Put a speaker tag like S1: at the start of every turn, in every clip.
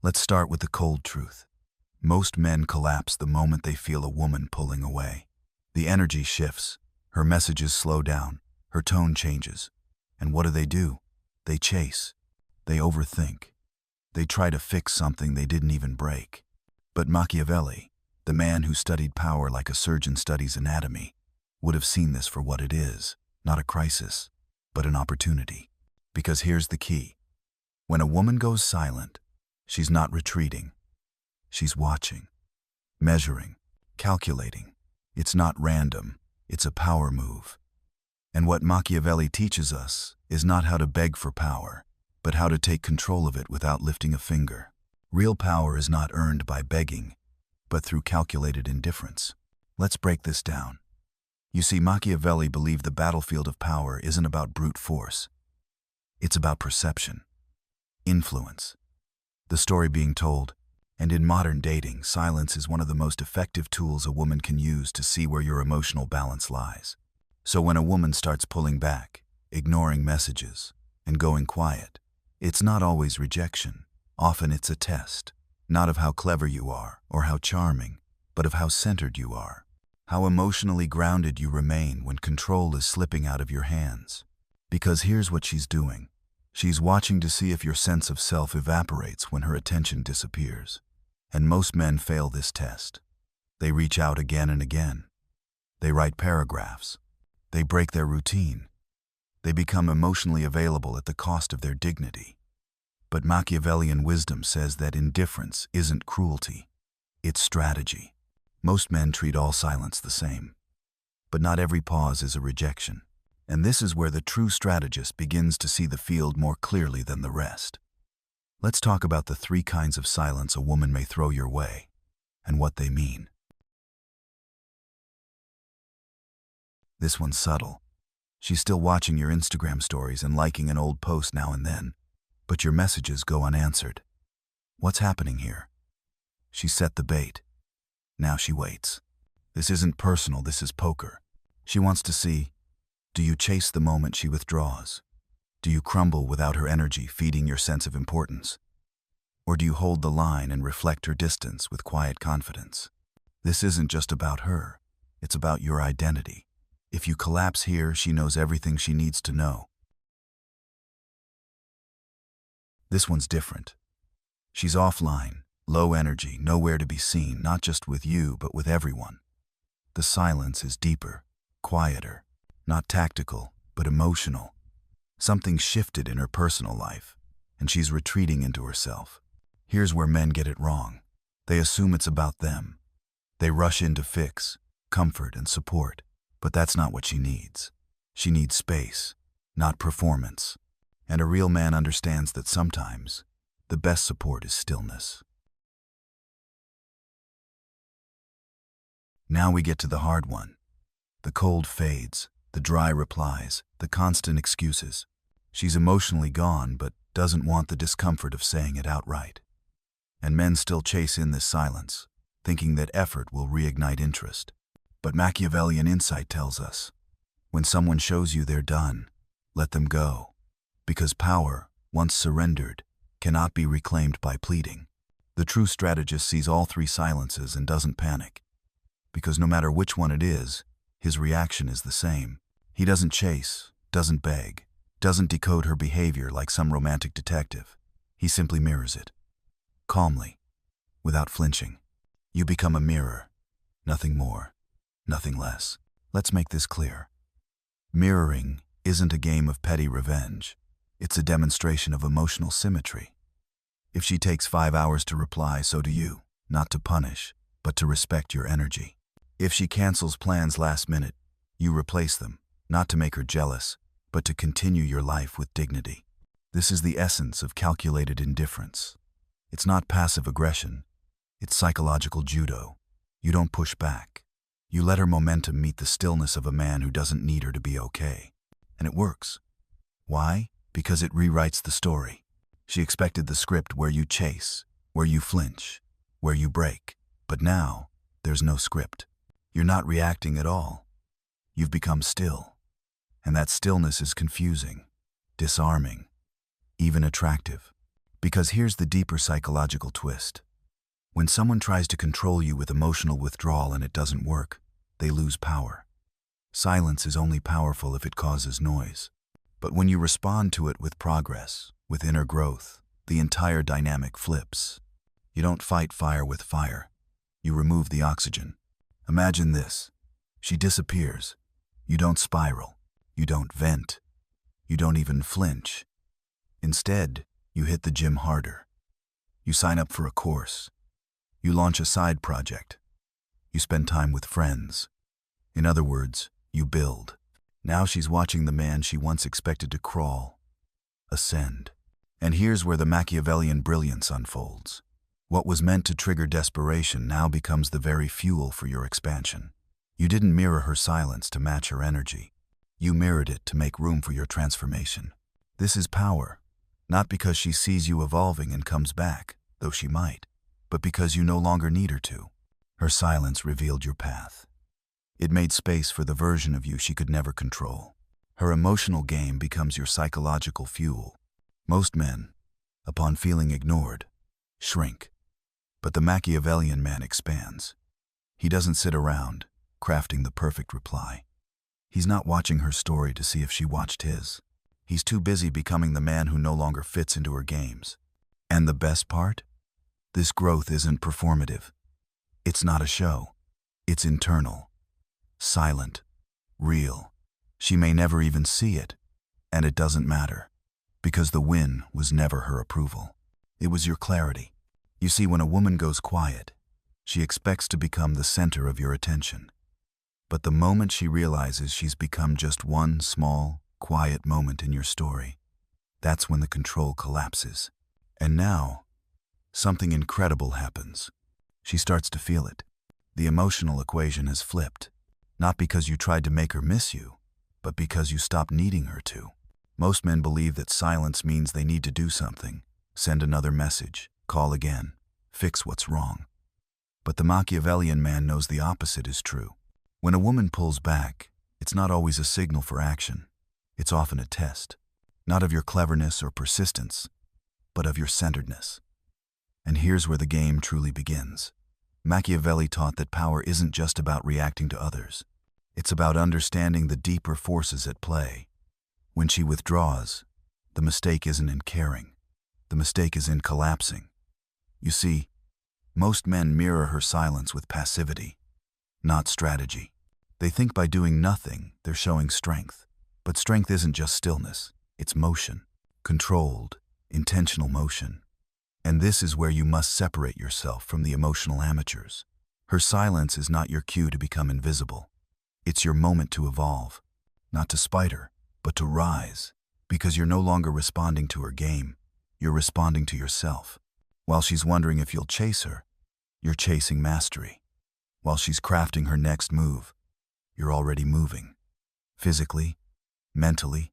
S1: Let's start with the cold truth. Most men collapse the moment they feel a woman pulling away. The energy shifts, her messages slow down, her tone changes. And what do? They chase. They overthink. They try to fix something they didn't even break. But Machiavelli, the man who studied power like a surgeon studies anatomy, would have seen this for what it is, not a crisis, but an opportunity. Because here's the key. When a woman goes silent, she's not retreating. She's watching, measuring, calculating. It's not random, it's a power move. And what Machiavelli teaches us is not how to beg for power, but how to take control of it without lifting a finger. Real power is not earned by begging, but through calculated indifference. Let's break this down. You see, Machiavelli believed the battlefield of power isn't about brute force. It's about perception, influence, the story being told. And in modern dating, silence is one of the most effective tools a woman can use to see where your emotional balance lies. So when a woman starts pulling back, ignoring messages, and going quiet, it's not always rejection. Often it's a test, not of how clever you are or how charming, but of how centered you are, how emotionally grounded you remain when control is slipping out of your hands. Because here's what she's doing. She's watching to see if your sense of self evaporates when her attention disappears. And most men fail this test. They reach out again and again. They write paragraphs. They break their routine. They become emotionally available at the cost of their dignity. But Machiavellian wisdom says that indifference isn't cruelty. It's strategy. Most men treat all silence the same. But not every pause is a rejection. And this is where the true strategist begins to see the field more clearly than the rest. Let's talk about the 3 kinds of silence a woman may throw your way, and what they mean. This one's subtle. She's still watching your Instagram stories and liking an old post now and then, but your messages go unanswered. What's happening here? She set the bait. Now she waits. This isn't personal, this is poker. She wants to see, do you chase the moment she withdraws? Do you crumble without her energy feeding your sense of importance? Or do you hold the line and reflect her distance with quiet confidence? This isn't just about her, it's about your identity. If you collapse here, she knows everything she needs to know. This one's different. She's offline, low energy, nowhere to be seen, not just with you, but with everyone. The silence is deeper, quieter, not tactical, but emotional. Something shifted in her personal life, and she's retreating into herself. Here's where men get it wrong. They assume it's about them. They rush in to fix, comfort, and support. But that's not what she needs. She needs space, not performance. And a real man understands that sometimes the best support is stillness. Now we get to the hard one. The cold fades, the dry replies, the constant excuses. She's emotionally gone, but doesn't want the discomfort of saying it outright. And men still chase in this silence, thinking that effort will reignite interest. But Machiavellian insight tells us, when someone shows you they're done, let them go. Because power, once surrendered, cannot be reclaimed by pleading. The true strategist sees all 3 silences and doesn't panic. Because no matter which one it is, his reaction is the same. He doesn't chase, doesn't beg, doesn't decode her behavior like some romantic detective. He simply mirrors it. Calmly, without flinching. You become a mirror, nothing more, nothing less. Let's make this clear. Mirroring isn't a game of petty revenge. It's a demonstration of emotional symmetry. If she takes 5 hours to reply, so do you, not to punish, but to respect your energy. If she cancels plans last minute, you replace them, not to make her jealous, but to continue your life with dignity. This is the essence of calculated indifference. It's not passive aggression, it's psychological judo. You don't push back. You let her momentum meet the stillness of a man who doesn't need her to be okay. And it works. Why? Because it rewrites the story. She expected the script where you chase, where you flinch, where you break. But now, there's no script. You're not reacting at all. You've become still. And that stillness is confusing, disarming, even attractive. Because here's the deeper psychological twist. When someone tries to control you with emotional withdrawal and it doesn't work, they lose power. Silence is only powerful if it causes noise. But when you respond to it with progress, with inner growth, the entire dynamic flips. You don't fight fire with fire. You remove the oxygen. Imagine this. She disappears. You don't spiral. You don't vent. You don't even flinch. Instead, you hit the gym harder. You sign up for a course. You launch a side project. You spend time with friends. In other words, you build. Now she's watching the man she once expected to crawl, ascend. And here's where the Machiavellian brilliance unfolds. What was meant to trigger desperation now becomes the very fuel for your expansion. You didn't mirror her silence to match her energy. You mirrored it to make room for your transformation. This is power, not because she sees you evolving and comes back, though she might, but because you no longer need her to. Her silence revealed your path. It made space for the version of you she could never control. Her emotional game becomes your psychological fuel. Most men, upon feeling ignored, shrink. But the Machiavellian man expands. He doesn't sit around, crafting the perfect reply. He's not watching her story to see if she watched his. He's too busy becoming the man who no longer fits into her games. And the best part? This growth isn't performative. It's not a show. It's internal, silent, real. She may never even see it, and it doesn't matter, because the win was never her approval. It was your clarity. You see, when a woman goes quiet, she expects to become the center of your attention. But the moment she realizes she's become just one small, quiet moment in your story, that's when the control collapses. And now, something incredible happens. She starts to feel it. The emotional equation has flipped, not because you tried to make her miss you, but because you stopped needing her to. Most men believe that silence means they need to do something, send another message, call again, fix what's wrong. But the Machiavellian man knows the opposite is true. When a woman pulls back, it's not always a signal for action. It's often a test, not of your cleverness or persistence, but of your centeredness. And here's where the game truly begins. Machiavelli taught that power isn't just about reacting to others. It's about understanding the deeper forces at play. When she withdraws, the mistake isn't in caring. The mistake is in collapsing. You see, most men mirror her silence with passivity, not strategy. They think by doing nothing, they're showing strength. But strength isn't just stillness, it's motion. Controlled, intentional motion. And this is where you must separate yourself from the emotional amateurs. Her silence is not your cue to become invisible. It's your moment to evolve, not to spite her, but to rise, because you're no longer responding to her game, you're responding to yourself. While she's wondering if you'll chase her, you're chasing mastery. While she's crafting her next move, you're already moving. Physically, mentally,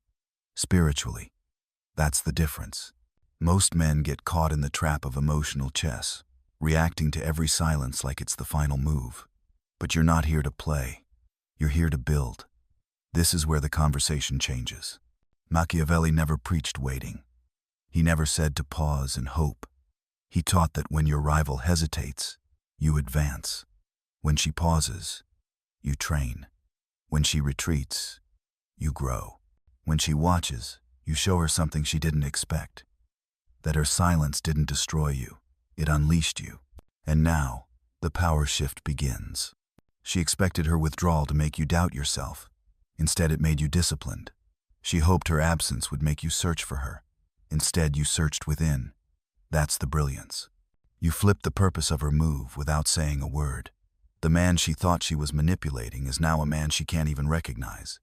S1: spiritually. That's the difference. Most men get caught in the trap of emotional chess, reacting to every silence like it's the final move. But you're not here to play. You're here to build. This is where the conversation changes. Machiavelli never preached waiting. He never said to pause and hope. He taught that when your rival hesitates, you advance. When she pauses, you train. When she retreats, you grow. When she watches, you show her something she didn't expect. That her silence didn't destroy you, it unleashed you. And now, the power shift begins. She expected her withdrawal to make you doubt yourself. Instead, it made you disciplined. She hoped her absence would make you search for her. Instead, you searched within. That's the brilliance. You flipped the purpose of her move without saying a word. The man she thought she was manipulating is now a man she can't even recognize.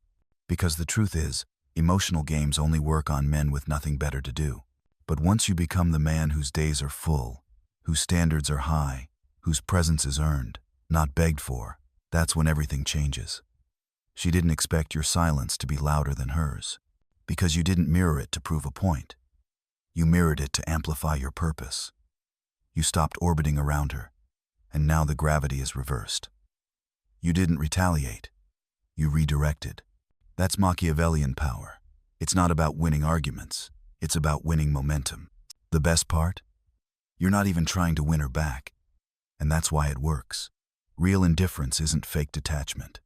S1: Because the truth is, emotional games only work on men with nothing better to do. But once you become the man whose days are full, whose standards are high, whose presence is earned, not begged for, that's when everything changes. She didn't expect your silence to be louder than hers, because you didn't mirror it to prove a point. You mirrored it to amplify your purpose. You stopped orbiting around her, and now the gravity is reversed. You didn't retaliate. You redirected. That's Machiavellian power. It's not about winning arguments. It's about winning momentum. The best part? You're not even trying to win her back. And that's why it works. Real indifference isn't fake detachment.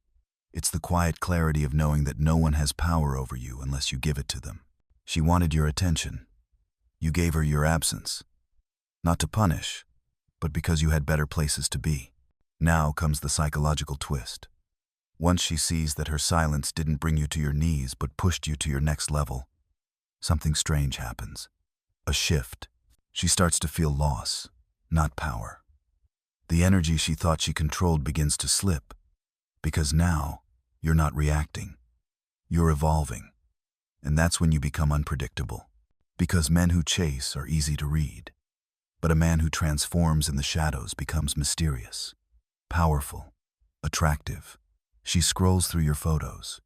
S1: It's the quiet clarity of knowing that no one has power over you unless you give it to them. She wanted your attention. You gave her your absence. Not to punish, but because you had better places to be. Now comes the psychological twist. Once she sees that her silence didn't bring you to your knees but pushed you to your next level, something strange happens. A shift. She starts to feel loss, not power. The energy she thought she controlled begins to slip, because now you're not reacting. You're evolving. And that's when you become unpredictable. Because men who chase are easy to read. But a man who transforms in the shadows becomes mysterious, powerful, attractive. She scrolls through your photos.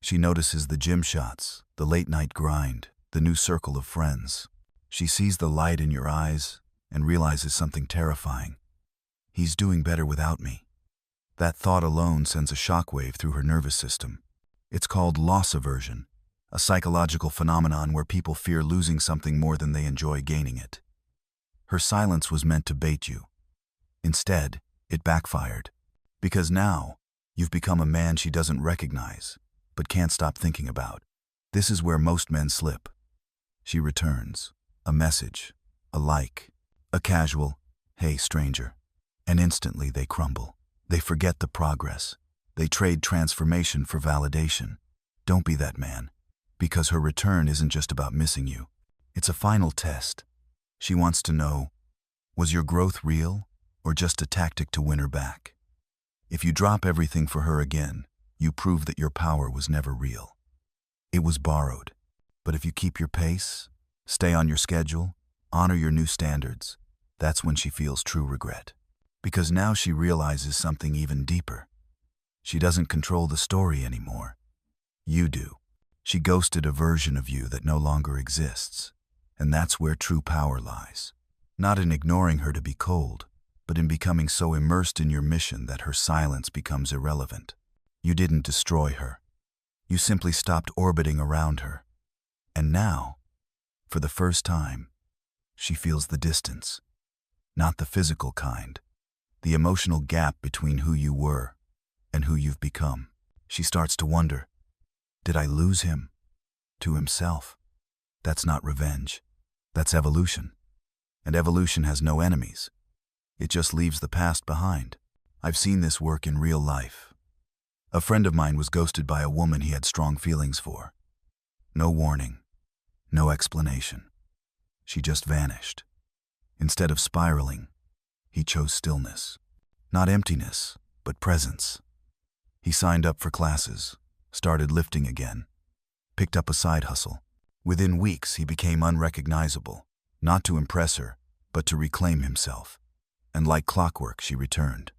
S1: She notices the gym shots, the late-night grind, the new circle of friends. She sees the light in your eyes and realizes something terrifying. He's doing better without me. That thought alone sends a shockwave through her nervous system. It's called loss aversion, a psychological phenomenon where people fear losing something more than they enjoy gaining it. Her silence was meant to bait you. Instead, it backfired. Because now, you've become a man she doesn't recognize, but can't stop thinking about. This is where most men slip. She returns. A message, a like, a casual, "Hey, stranger." And instantly they crumble. They forget the progress. They trade transformation for validation. Don't be that man. Because her return isn't just about missing you. It's a final test. She wants to know, was your growth real or just a tactic to win her back? If you drop everything for her again, you prove that your power was never real. It was borrowed. But if you keep your pace, stay on your schedule, honor your new standards, that's when she feels true regret. Because now she realizes something even deeper. She doesn't control the story anymore. You do. She ghosted a version of you that no longer exists. And that's where true power lies. Not in ignoring her to be cold, but in becoming so immersed in your mission that her silence becomes irrelevant. You didn't destroy her. You simply stopped orbiting around her. And now, for the first time, she feels the distance. Not the physical kind. The emotional gap between who you were and who you've become. She starts to wonder, did I lose him? To himself? That's not revenge. That's evolution. And evolution has no enemies. It just leaves the past behind. I've seen this work in real life. A friend of mine was ghosted by a woman he had strong feelings for. No warning. No explanation. She just vanished. Instead of spiraling, he chose stillness. Not emptiness, but presence. He signed up for classes, started lifting again, picked up a side hustle. Within weeks, he became unrecognizable, not to impress her, but to reclaim himself. And like clockwork, she returned.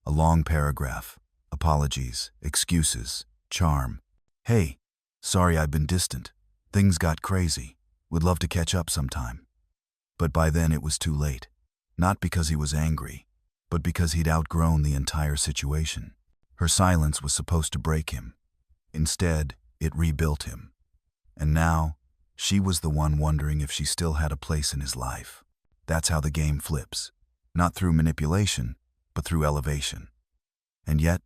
S1: A long paragraph, apologies, excuses, charm. Hey, sorry I've been distant. Things got crazy. Would love to catch up sometime. But by then it was too late. Not because he was angry, but because he'd outgrown the entire situation. Her silence was supposed to break him. Instead, it rebuilt him. And now, she was the one wondering if she still had a place in his life. That's how the game flips. Not through manipulation, but through elevation. And yet,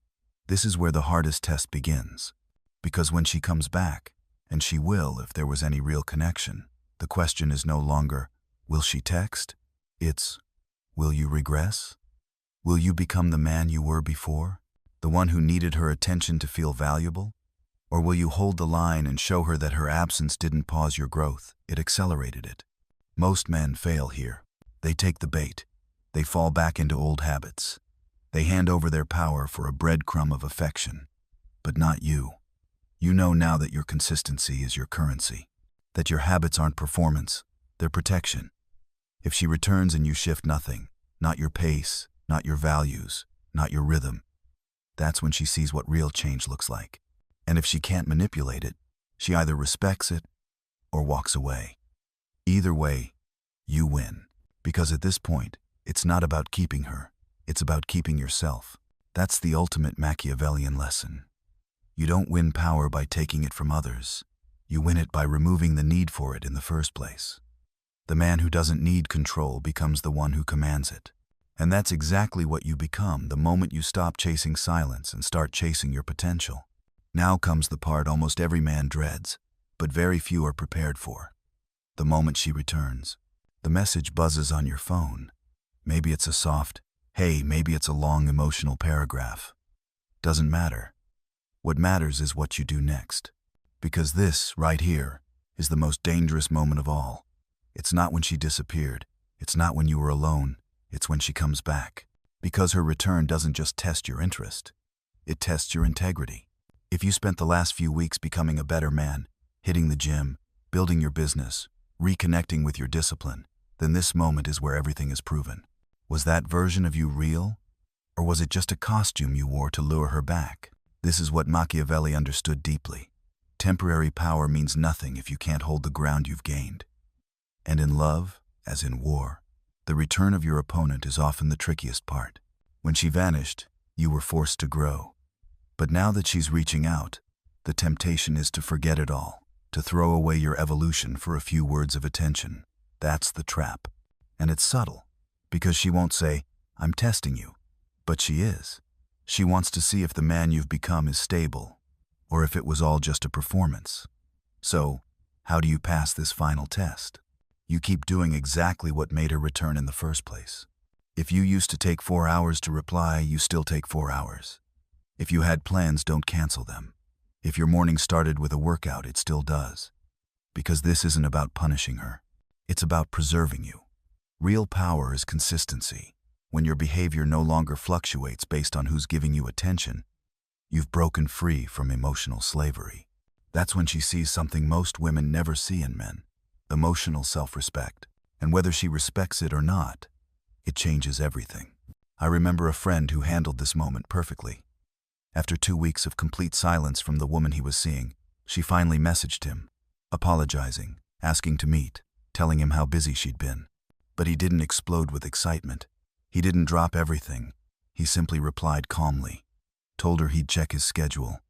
S1: this is where the hardest test begins. Because when she comes back, and she will if there was any real connection, the question is no longer, will she text? It's, will you regress? Will you become the man you were before? The one who needed her attention to feel valuable? Or will you hold the line and show her that her absence didn't pause your growth, it accelerated it? Most men fail here. They take the bait. They fall back into old habits. They hand over their power for a breadcrumb of affection. But not you. You know now that your consistency is your currency. That your habits aren't performance, they're protection. If she returns and you shift nothing, not your pace, not your values, not your rhythm, that's when she sees what real change looks like. And if she can't manipulate it, she either respects it or walks away. Either way, you win. Because at this point, it's not about keeping her, it's about keeping yourself. That's the ultimate Machiavellian lesson. You don't win power by taking it from others. You win it by removing the need for it in the first place. The man who doesn't need control becomes the one who commands it. And that's exactly what you become the moment you stop chasing silence and start chasing your potential. Now comes the part almost every man dreads, but very few are prepared for. The moment she returns. The message buzzes on your phone. Maybe it's a soft, "Hey," maybe it's a long emotional paragraph. Doesn't matter. What matters is what you do next. Because this, right here, is the most dangerous moment of all. It's not when she disappeared. It's not when you were alone. It's when she comes back. Because her return doesn't just test your interest. It tests your integrity. If you spent the last few weeks becoming a better man, hitting the gym, building your business, reconnecting with your discipline, then this moment is where everything is proven. Was that version of you real? Or was it just a costume you wore to lure her back? This is what Machiavelli understood deeply. Temporary power means nothing if you can't hold the ground you've gained. And in love, as in war, the return of your opponent is often the trickiest part. When she vanished, you were forced to grow. But now that she's reaching out, the temptation is to forget it all, to throw away your evolution for a few words of attention. That's the trap. And it's subtle, because she won't say, "I'm testing you." But she is. She wants to see if the man you've become is stable, or if it was all just a performance. So, how do you pass this final test? You keep doing exactly what made her return in the first place. If you used to take 4 hours to reply, you still take 4 hours. If you had plans, don't cancel them. If your morning started with a workout, it still does. Because this isn't about punishing her. It's about preserving you. Real power is consistency. When your behavior no longer fluctuates based on who's giving you attention, you've broken free from emotional slavery. That's when she sees something most women never see in men: emotional self-respect. And whether she respects it or not, it changes everything. I remember a friend who handled this moment perfectly. After 2 weeks of complete silence from the woman he was seeing, she finally messaged him, apologizing, asking to meet, telling him how busy she'd been. But he didn't explode with excitement. He didn't drop everything. He simply replied calmly, told her he'd check his schedule.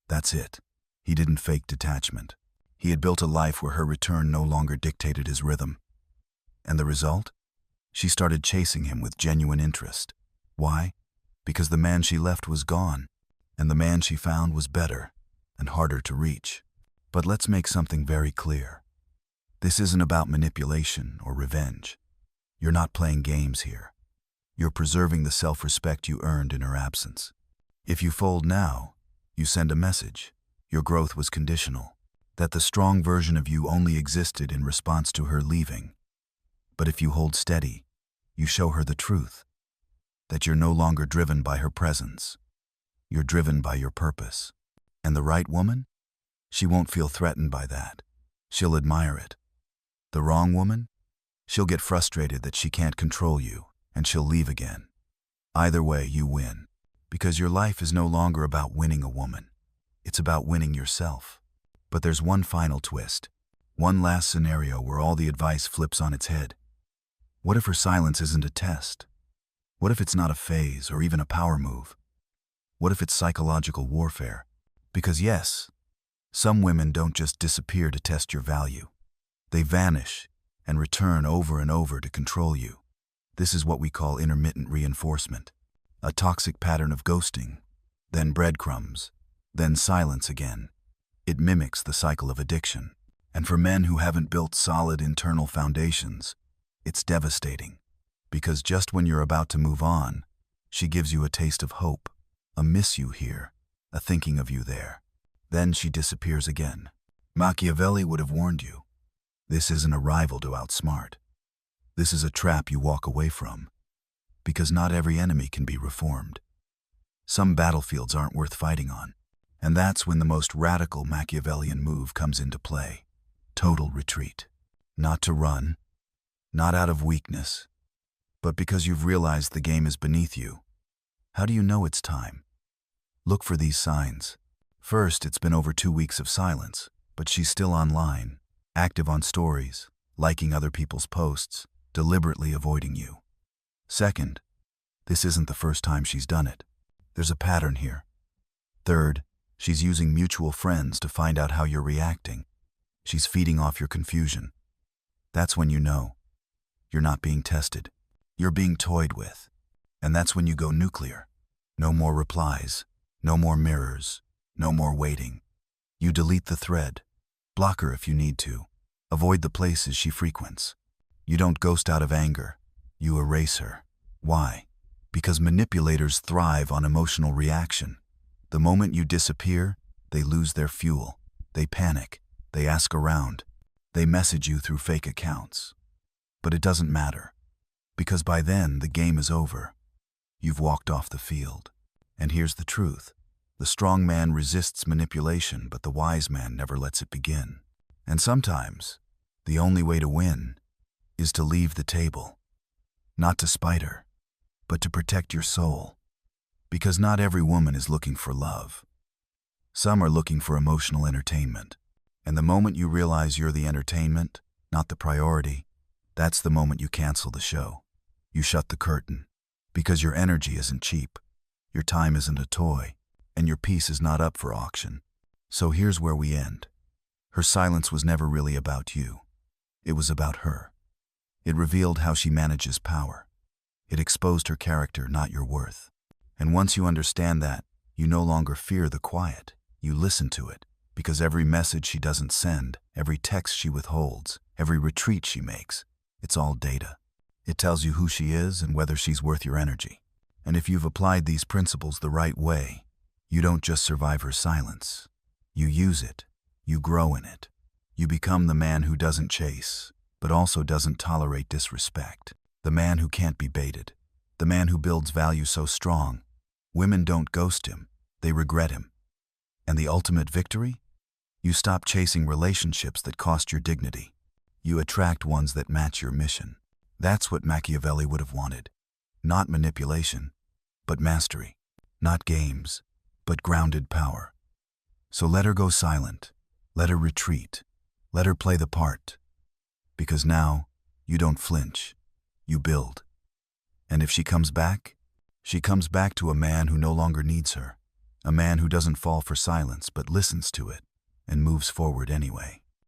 S1: That's it. He didn't fake detachment. He had built a life where her return no longer dictated his rhythm. And the result? She started chasing him with genuine interest. Why? Because the man she left was gone, and the man she found was better and harder to reach. But let's make something very clear. This isn't about manipulation or revenge. You're not playing games here. You're preserving the self-respect you earned in her absence. If you fold now, you send a message. Your growth was conditional, that the strong version of you only existed in response to her leaving. But if you hold steady, you show her the truth, that you're no longer driven by her presence. You're driven by your purpose. And the right woman? She won't feel threatened by that. She'll admire it. The wrong woman? She'll get frustrated that she can't control you, and she'll leave again. Either way, you win. Because your life is no longer about winning a woman. It's about winning yourself. But there's one final twist. One last scenario where all the advice flips on its head. What if her silence isn't a test? What if it's not a phase or even a power move? What if it's psychological warfare? Because yes, some women don't just disappear to test your value. They vanish and return over and over to control you. This is what we call intermittent reinforcement. A toxic pattern of ghosting, then breadcrumbs, then silence again. It mimics the cycle of addiction. And for men who haven't built solid internal foundations, it's devastating. Because just when you're about to move on, she gives you a taste of hope, a miss you here, a thinking of you there. Then she disappears again. Machiavelli would have warned you. This isn't a rival to outsmart. This is a trap you walk away from. Because not every enemy can be reformed. Some battlefields aren't worth fighting on. And that's when the most radical Machiavellian move comes into play. Total retreat. Not to run, not out of weakness, but because you've realized the game is beneath you. How do you know it's time? Look for these signs. First, it's been over 2 weeks of silence, but she's still online, active on stories, liking other people's posts, deliberately avoiding you. Second, this isn't the first time she's done it. There's a pattern here. Third, she's using mutual friends to find out how you're reacting. She's feeding off your confusion. That's when you know you're not being tested. You're being toyed with. And that's when you go nuclear. No more replies, no more mirrors, no more waiting. You delete the thread, block her if you need to, avoid the places she frequents. You don't ghost out of anger, you erase her. Why? Because manipulators thrive on emotional reaction. The moment you disappear, they lose their fuel. They panic, they ask around, they message you through fake accounts. But it doesn't matter, because by then the game is over. You've walked off the field. And here's the truth. The strong man resists manipulation, but the wise man never lets it begin. And sometimes, the only way to win is to leave the table. Not to spite her, but to protect your soul. Because not every woman is looking for love. Some are looking for emotional entertainment. And the moment you realize you're the entertainment, not the priority, that's the moment you cancel the show. You shut the curtain. Because your energy isn't cheap, your time isn't a toy, and your peace is not up for auction. So here's where we end. Her silence was never really about you. It was about her. It revealed how she manages power. It exposed her character, not your worth. And once you understand that, you no longer fear the quiet. You listen to it, because every message she doesn't send, every text she withholds, every retreat she makes, it's all data. It tells you who she is and whether she's worth your energy. And if you've applied these principles the right way, you don't just survive her silence. You use it. You grow in it. You become the man who doesn't chase, but also doesn't tolerate disrespect. The man who can't be baited. The man who builds value so strong. Women don't ghost him. They regret him. And the ultimate victory? You stop chasing relationships that cost your dignity. You attract ones that match your mission. That's what Machiavelli would have wanted. Not manipulation, but mastery. Not games, but grounded power. So let her go silent. Let her retreat. Let her play the part. Because now, you don't flinch. You build. And if she comes back to a man who no longer needs her. A man who doesn't fall for silence but listens to it and moves forward anyway.